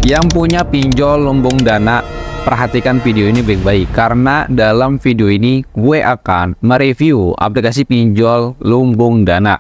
Yang punya pinjol lumbung dana, perhatikan video ini baik-baik, karena dalam video ini gue akan mereview aplikasi pinjol lumbung dana.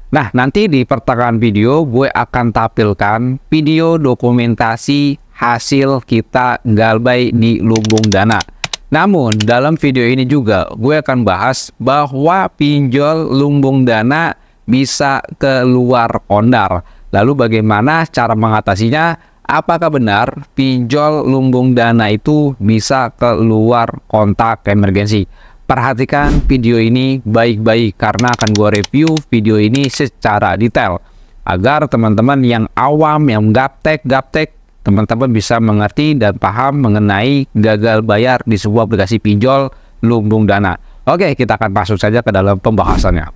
Nah, nanti di pertengahan video gue akan tampilkan video dokumentasi hasil kita galbay di lumbung dana. Namun dalam video ini juga gue akan bahas bahwa pinjol lumbung dana bisa keluar kondar. Lalu bagaimana cara mengatasinya? Apakah benar pinjol lumbung dana itu bisa keluar kontak emergensi? Perhatikan video ini baik-baik, karena akan gue review video ini secara detail agar teman-teman yang awam, yang gaptek, teman-teman bisa mengerti dan paham mengenai gagal bayar di sebuah aplikasi pinjol lumbung dana. Oke, kita akan masuk saja ke dalam pembahasannya.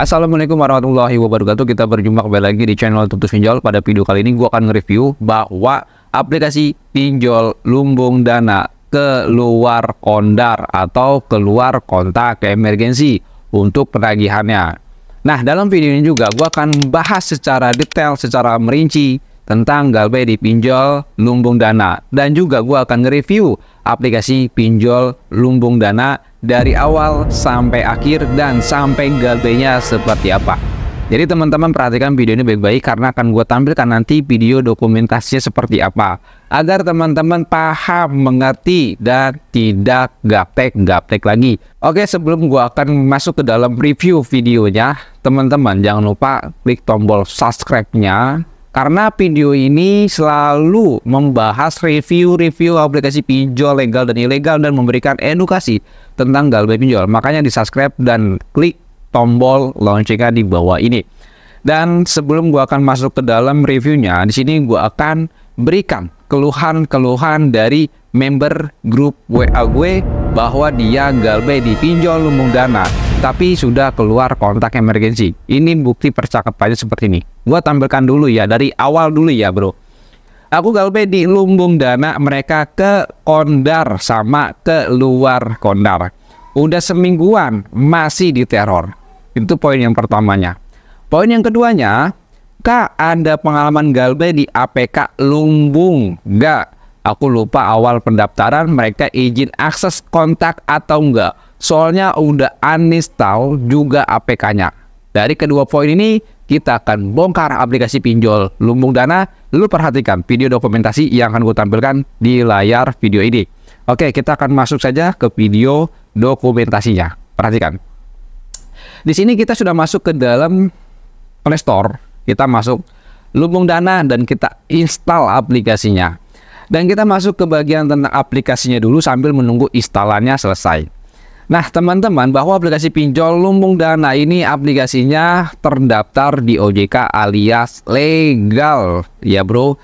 Assalamualaikum warahmatullahi wabarakatuh. Kita berjumpa kembali lagi di channel Tutus Pinjol. Pada video kali ini gue akan nge-review bahwa aplikasi pinjol lumbung dana keluar kondar atau keluar kontak emergensi untuk penagihannya. Nah, dalam video ini juga gue akan bahas secara detail, secara merinci tentang galbay di pinjol lumbung dana, dan juga gue akan nge-review aplikasi pinjol lumbung dana dari awal sampai akhir dan sampai galbaynya seperti apa. Jadi teman-teman perhatikan video ini baik-baik, karena akan gue tampilkan nanti video dokumentasinya seperti apa agar teman-teman paham, mengerti, dan tidak gaptek lagi. Oke, sebelum gue akan masuk ke dalam review videonya, teman-teman jangan lupa klik tombol subscribe-nya, karena video ini selalu membahas review aplikasi pinjol legal dan ilegal dan memberikan edukasi tentang galbay pinjol. Makanya di subscribe dan klik tombol loncengnya di bawah ini. Dan sebelum gua akan masuk ke dalam reviewnya, di sini gua akan berikan keluhan-keluhan dari member grup WA gue bahwa dia galbay di pinjol lumbung dana tapi sudah keluar kontak emergensi. Ini bukti percakapannya seperti ini. Gua tampilkan dulu ya, dari awal dulu ya bro. Aku galbay di lumbung dana, mereka ke kondar sama keluar kondar. Udah semingguan masih diteror. Itu poin yang pertamanya. Poin yang keduanya, Kak, ada pengalaman galbay di APK lumbung? Enggak. Aku lupa awal pendaftaran mereka izin akses kontak atau enggak. Soalnya udah uninstall juga APK-nya. Dari kedua poin ini kita akan bongkar aplikasi pinjol lumbung dana. Lalu perhatikan video dokumentasi yang akan gue tampilkan di layar video ini. Oke, kita akan masuk saja ke video dokumentasinya. Perhatikan. Di sini kita sudah masuk ke dalam Play Store. Kita masuk lumbung dana dan kita install aplikasinya. Dan kita masuk ke bagian tentang aplikasinya dulu sambil menunggu instalannya selesai. Nah teman-teman, bahwa aplikasi pinjol lumbung dana ini aplikasinya terdaftar di OJK alias legal ya bro.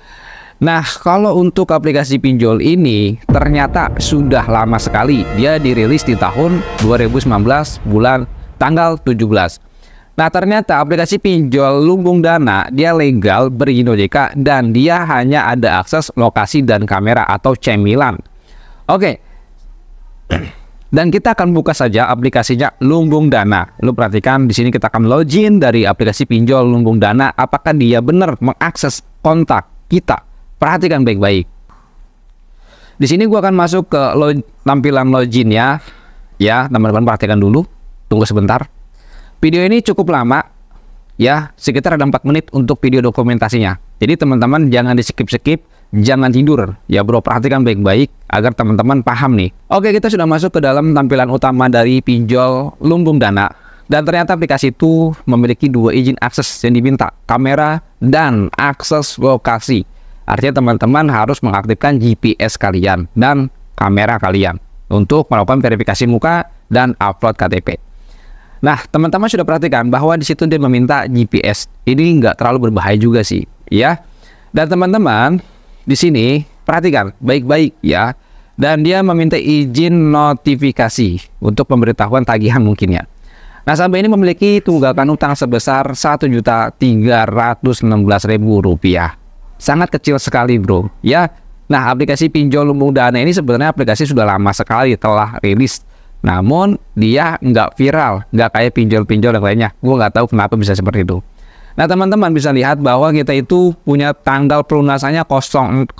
Nah kalau untuk aplikasi pinjol ini ternyata sudah lama sekali. Dia dirilis di tahun 2019 bulan tanggal 17. Nah ternyata aplikasi pinjol lumbung dana dia legal berizin OJK dan dia hanya ada akses lokasi dan kamera atau cemilan. Oke. Dan kita akan buka saja aplikasinya lumbung dana. Lu perhatikan di sini kita akan login dari aplikasi pinjol lumbung dana. Apakah dia benar mengakses kontak kita? Perhatikan baik-baik. Di sini gua akan masuk ke tampilan login ya. Ya, teman-teman perhatikan dulu. Tunggu sebentar. Video ini cukup lama. Ya, sekitar ada 4 menit untuk video dokumentasinya. Jadi teman-teman jangan di skip-skip, jangan tidur. Ya bro, perhatikan baik-baik agar teman-teman paham nih. Oke, kita sudah masuk ke dalam tampilan utama dari pinjol lumbung dana. Dan ternyata aplikasi itu memiliki 2 izin akses yang diminta, kamera dan akses lokasi. Artinya teman-teman harus mengaktifkan GPS kalian dan kamera kalian untuk melakukan verifikasi muka dan upload KTP. Nah, teman-teman sudah perhatikan bahwa di situ dia meminta GPS. Ini nggak terlalu berbahaya juga sih, ya. Dan teman-teman di sini perhatikan baik-baik ya. Dan dia meminta izin notifikasi untuk pemberitahuan tagihan mungkin ya. Nasabah ini memiliki tunggakan utang sebesar Rp1.316.000. Sangat kecil sekali bro, ya. Nah, aplikasi pinjol lumbung dana ini sebenarnya aplikasi sudah lama sekali telah rilis. Namun dia nggak viral, nggak kayak pinjol-pinjol yang lainnya. Gue nggak tahu kenapa bisa seperti itu. Nah, teman-teman bisa lihat bahwa kita itu punya tanggal pelunasannya 0907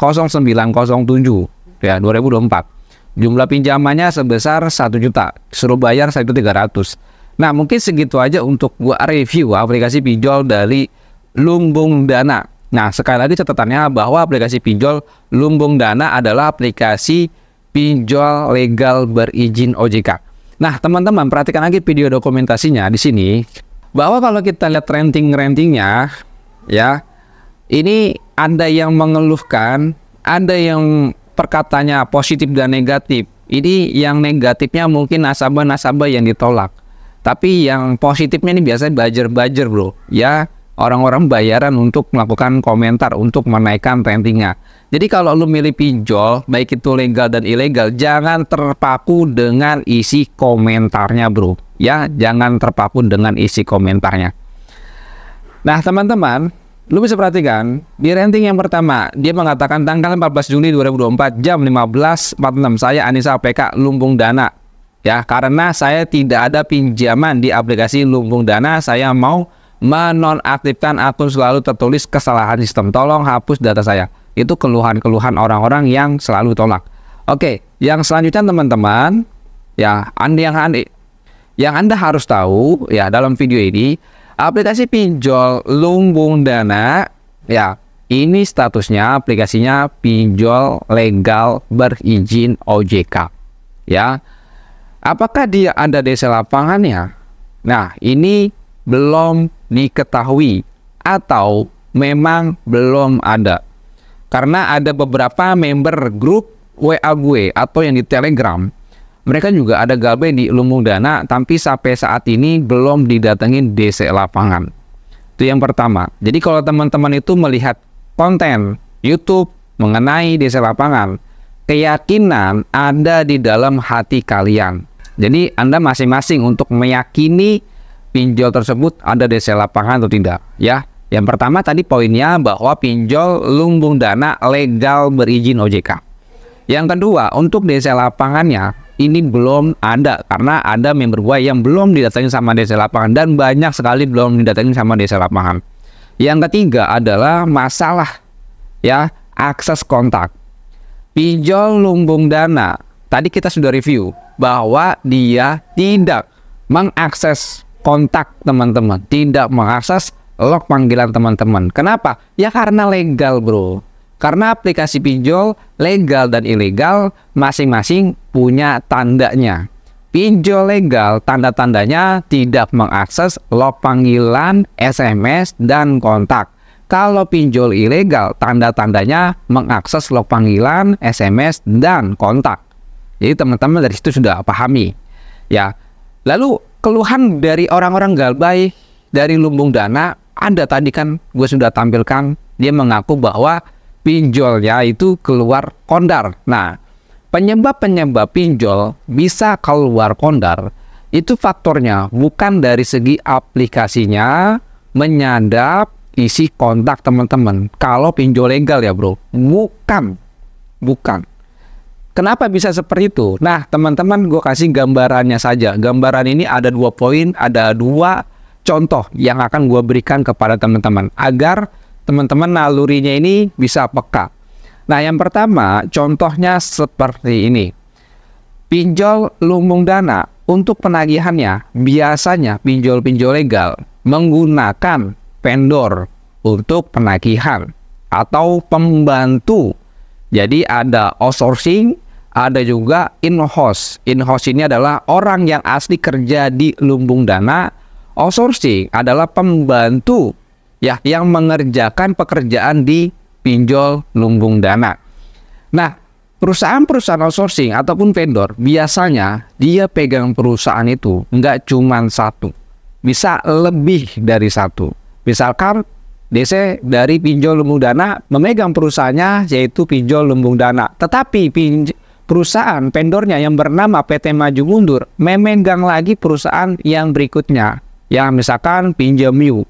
ya 2024. Jumlah pinjamannya sebesar 1 juta, suruh bayar 1.300. Nah, mungkin segitu aja untuk gua review aplikasi pinjol dari Lumbung Dana. Nah, sekali lagi catatannya bahwa aplikasi pinjol Lumbung Dana adalah aplikasi pinjol legal berizin OJK. Nah, teman-teman perhatikan lagi video dokumentasinya di sini bahwa kalau kita lihat rantingnya ya, ini ada yang mengeluhkan, ada yang perkataannya positif dan negatif. Ini yang negatifnya mungkin nasabah-nasabah yang ditolak. Tapi yang positifnya ini biasanya buzzer bro, ya. Orang-orang bayaran untuk melakukan komentar, untuk menaikkan ratingnya. Jadi kalau lu milih pinjol, baik itu legal dan ilegal, jangan terpaku dengan isi komentarnya bro. Ya, jangan terpaku dengan isi komentarnya. Nah teman-teman, lu bisa perhatikan, di ranting yang pertama, dia mengatakan tanggal 14 Juli 2024, jam 15.46, saya Anissa PK Lumbung Dana. Ya, karena saya tidak ada pinjaman di aplikasi Lumbung Dana, saya mau menonaktifkan akun, selalu tertulis kesalahan sistem, tolong hapus data saya. Itu keluhan-keluhan orang-orang yang selalu tolak. Oke, yang selanjutnya teman-teman, ya yang Anda harus tahu ya dalam video ini, aplikasi pinjol Lumbung Dana ya, ini statusnya aplikasinya pinjol legal berizin OJK. Ya. Apakah dia ada DC lapangannya? Nah, ini belum diketahui atau memang belum ada. Karena ada beberapa member grup WA gue atau yang di Telegram, mereka juga ada gabung di Lumbung Dana, tapi sampai saat ini belum didatengin DC lapangan. Itu yang pertama. Jadi kalau teman-teman itu melihat konten YouTube mengenai DC lapangan, keyakinan ada di dalam hati kalian. Jadi Anda masing-masing untuk meyakini pinjol tersebut ada DC lapangan atau tidak, ya. Yang pertama tadi poinnya bahwa pinjol Lumbung Dana legal berizin OJK. Yang kedua, untuk DC lapangannya ini belum ada karena ada member gue yang belum didatangi sama DC lapangan dan banyak sekali belum didatangi sama DC lapangan. Yang ketiga adalah masalah ya akses kontak. Pinjol Lumbung Dana tadi kita sudah review bahwa dia tidak mengakses kontak teman-teman, tidak mengakses log panggilan teman-teman. Kenapa? Ya karena legal bro. Karena aplikasi pinjol legal dan ilegal masing-masing punya tandanya. Pinjol legal tanda-tandanya tidak mengakses log panggilan, SMS, dan kontak. Kalau pinjol ilegal tanda-tandanya mengakses log panggilan, SMS, dan kontak. Jadi teman-teman dari situ sudah pahami. Ya. Lalu keluhan dari orang-orang galbay dari Lumbung Dana ada tadi kan gue sudah tampilkan, dia mengaku bahwa pinjolnya itu keluar kondar. Nah, penyebab pinjol bisa keluar kondar itu faktornya bukan dari segi aplikasinya menyadap isi kontak teman-teman. Kalau pinjol legal ya bro, bukan. Kenapa bisa seperti itu? Nah teman-teman, gue kasih gambarannya saja. Gambaran ini ada 2 poin, ada 2 contoh yang akan gue berikan kepada teman-teman agar teman-teman nalurinya ini bisa peka. Nah yang pertama contohnya seperti ini. Pinjol Lumbung Dana untuk penagihannya biasanya pinjol-pinjol legal menggunakan vendor untuk penagihan atau pembantu. Jadi ada outsourcing, ada juga in-house. In-house ini adalah orang yang asli kerja di Lumbung Dana. Outsourcing adalah pembantu ya yang mengerjakan pekerjaan di pinjol Lumbung Dana. Nah, perusahaan-perusahaan outsourcing ataupun vendor biasanya dia pegang perusahaan itu nggak cuma satu, bisa lebih dari satu. Misalkan DC dari pinjol Lumbung Dana memegang perusahaannya yaitu pinjol Lumbung Dana, tetapi perusahaan vendornya yang bernama PT Maju Mundur memegang lagi perusahaan yang berikutnya, yang misalkan Pinjam You.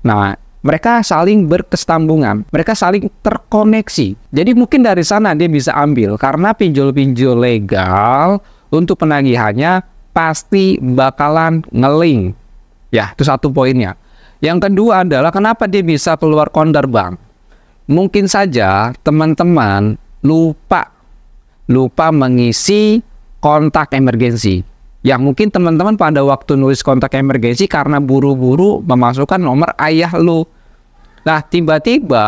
Nah, mereka saling berkesinambungan, mereka saling terkoneksi. Jadi mungkin dari sana dia bisa ambil, karena pinjol-pinjol legal untuk penagihannya pasti bakalan ngeling. Ya, itu satu poinnya. Yang kedua adalah kenapa dia bisa keluar kondar, Bang? Mungkin saja teman-teman lupa mengisi kontak emergensi. Ya mungkin teman-teman pada waktu nulis kontak emergensi karena buru-buru memasukkan nomor ayah lu. Nah tiba-tiba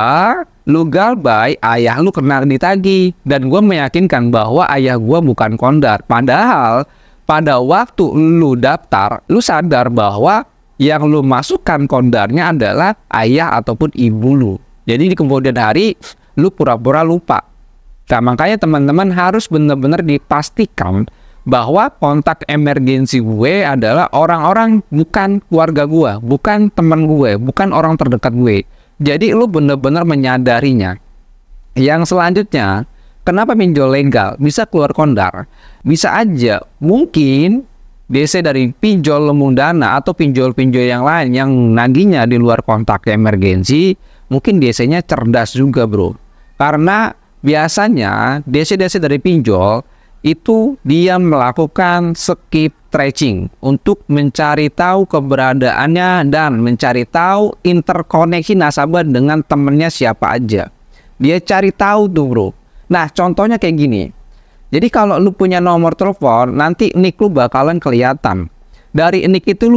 lu galbay, ayah lu kena ditagih. Dan gue meyakinkan bahwa ayah gue bukan kondar. Padahal pada waktu lu daftar, lu sadar bahwa yang lu masukkan kondarnya adalah ayah ataupun ibu lu. Jadi di kemudian hari lu pura-pura lupa. Nah makanya teman-teman harus benar-benar dipastikan bahwa kontak emergensi gue adalah orang-orang bukan keluarga gue, bukan teman gue, bukan orang terdekat gue. Jadi lu bener-bener menyadarinya. Yang selanjutnya, kenapa pinjol legal bisa keluar kondar? Bisa aja mungkin DC dari pinjol lumbung dana atau pinjol-pinjol yang lain yang nagihnya di luar kontak emergensi, mungkin DC-nya cerdas juga, bro. Karena biasanya DC-DC dari pinjol itu dia melakukan skip tracing untuk mencari tahu keberadaannya dan mencari tahu interkoneksi nasabah dengan temennya siapa aja. Dia cari tahu tuh, bro. Nah contohnya kayak gini. Jadi kalau lu punya nomor telepon, nanti nick lu bakalan kelihatan. Dari nick itu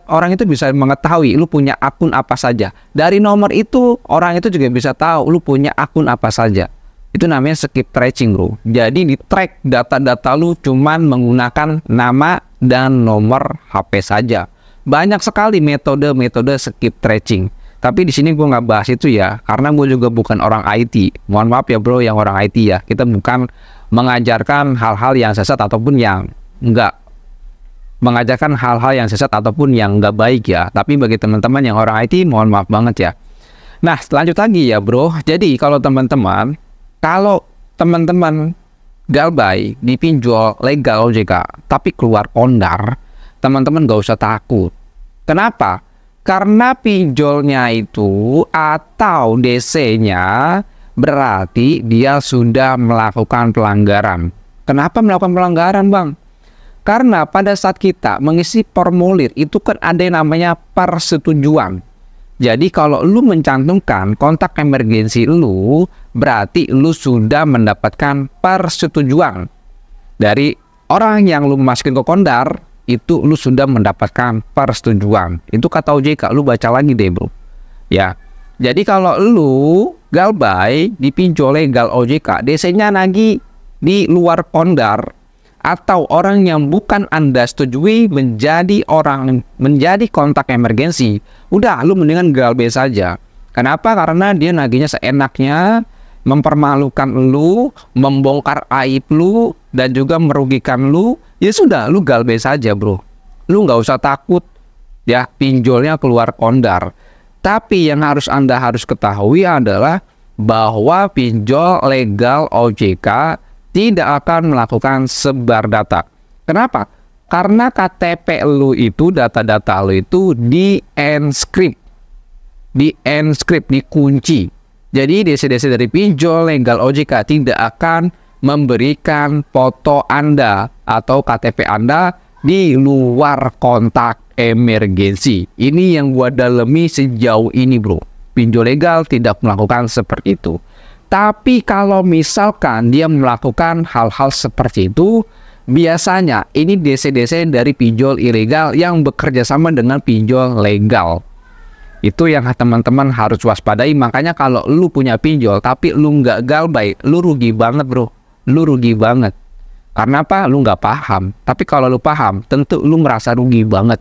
orang itu bisa mengetahui lu punya akun apa saja. Dari nomor itu orang itu juga bisa tahu lu punya akun apa saja. Itu namanya skip tracing, bro. Jadi di track data-data lu cuman menggunakan nama dan nomor HP saja. Banyak sekali metode-metode skip tracing. Tapi di sini gue nggak bahas itu ya, karena gue juga bukan orang IT. Mohon maaf ya, bro, yang orang IT ya. Kita bukan mengajarkan hal-hal yang sesat ataupun yang nggak mengajarkan hal-hal yang sesat ataupun yang nggak baik ya. Tapi bagi teman-teman yang orang IT, mohon maaf banget ya. Nah, lanjut lagi ya, bro. Jadi kalau teman-teman galbay di pinjol legal OJK tapi keluar kondar, teman-teman gak usah takut. Kenapa? Karena pinjolnya itu atau DC-nya berarti dia sudah melakukan pelanggaran. Kenapa melakukan pelanggaran, Bang? Karena pada saat kita mengisi formulir itu kan ada yang namanya persetujuan. Jadi kalau lu mencantumkan kontak emergensi lu, berarti lu sudah mendapatkan persetujuan dari orang yang lu masukin ke kondar. Itu lu sudah mendapatkan persetujuan. Itu kata OJK, lu baca lagi deh, bro. Ya. Jadi kalau lu galbay di pinjol legal OJK, DC-nya nagih di luar kondar atau orang yang bukan Anda setujui menjadi kontak emergensi, udah lu mendingan galbay saja. Kenapa? Karena dia nagihnya seenaknya, mempermalukan lu, membongkar aib lu, dan juga merugikan lu. Ya sudah, lu galbay saja, bro. Lu nggak usah takut ya pinjolnya keluar kondar. Tapi yang Anda harus ketahui adalah bahwa pinjol legal OJK tidak akan melakukan sebar data. Kenapa? Karena KTP lu itu, data-data lu itu di-encrypt, dikunci. Jadi DC-DC dari pinjol legal OJK tidak akan memberikan foto Anda atau KTP Anda di luar kontak emergensi. Ini yang gua dalami sejauh ini, bro. Pinjol legal tidak melakukan seperti itu. Tapi kalau misalkan dia melakukan hal-hal seperti itu, biasanya ini DC-DC dari pinjol ilegal yang bekerja sama dengan pinjol legal. Itu yang teman-teman harus waspadai. Makanya kalau lu punya pinjol tapi lu nggak galbay, lu rugi banget, bro. Lu rugi banget. Karena apa? Lu nggak paham. Tapi kalau lu paham, tentu lu merasa rugi banget.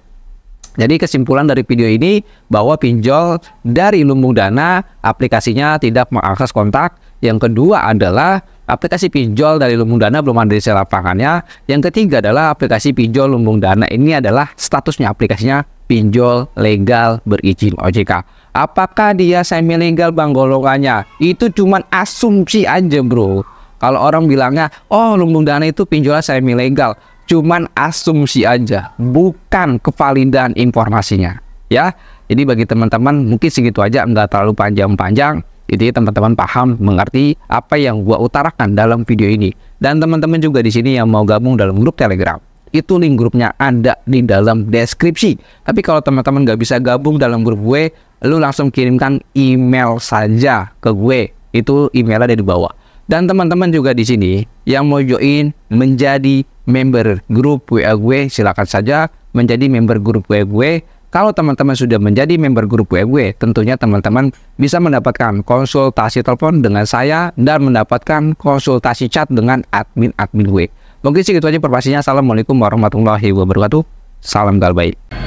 Jadi kesimpulan dari video ini bahwa pinjol dari lumbung dana aplikasinya tidak mengakses kontak. Yang kedua adalah aplikasi pinjol dari lumbung dana belum ada di lapangannya. Yang ketiga adalah aplikasi pinjol lumbung dana ini adalah statusnya aplikasinya pinjol legal berizin OJK. Apakah dia semi legal, Bang, golongannya? Itu cuman asumsi aja, bro. Kalau orang bilangnya, oh lumbung dana itu pinjolnya semi legal, cuman asumsi aja, bukan kevalidan informasinya, ya. Jadi bagi teman-teman mungkin segitu aja, nggak terlalu panjang-panjang. Jadi teman-teman paham, mengerti apa yang gua utarakan dalam video ini. Dan teman-teman juga di sini yang mau gabung dalam grup Telegram, itu link grupnya ada di dalam deskripsi. Tapi kalau teman-teman nggak bisa gabung dalam grup gue, lu langsung kirimkan email saja ke gue. Itu emailnya ada di bawah. Dan teman-teman juga di sini yang mau join menjadi member grup WA gue, silakan saja menjadi member grup WA gue. Kalau teman-teman sudah menjadi member grup WA gue, tentunya teman-teman bisa mendapatkan konsultasi telepon dengan saya dan mendapatkan konsultasi chat dengan admin-admin gue. Mungkin segitu aja informasinya. Assalamualaikum warahmatullahi wabarakatuh. Salam galbait.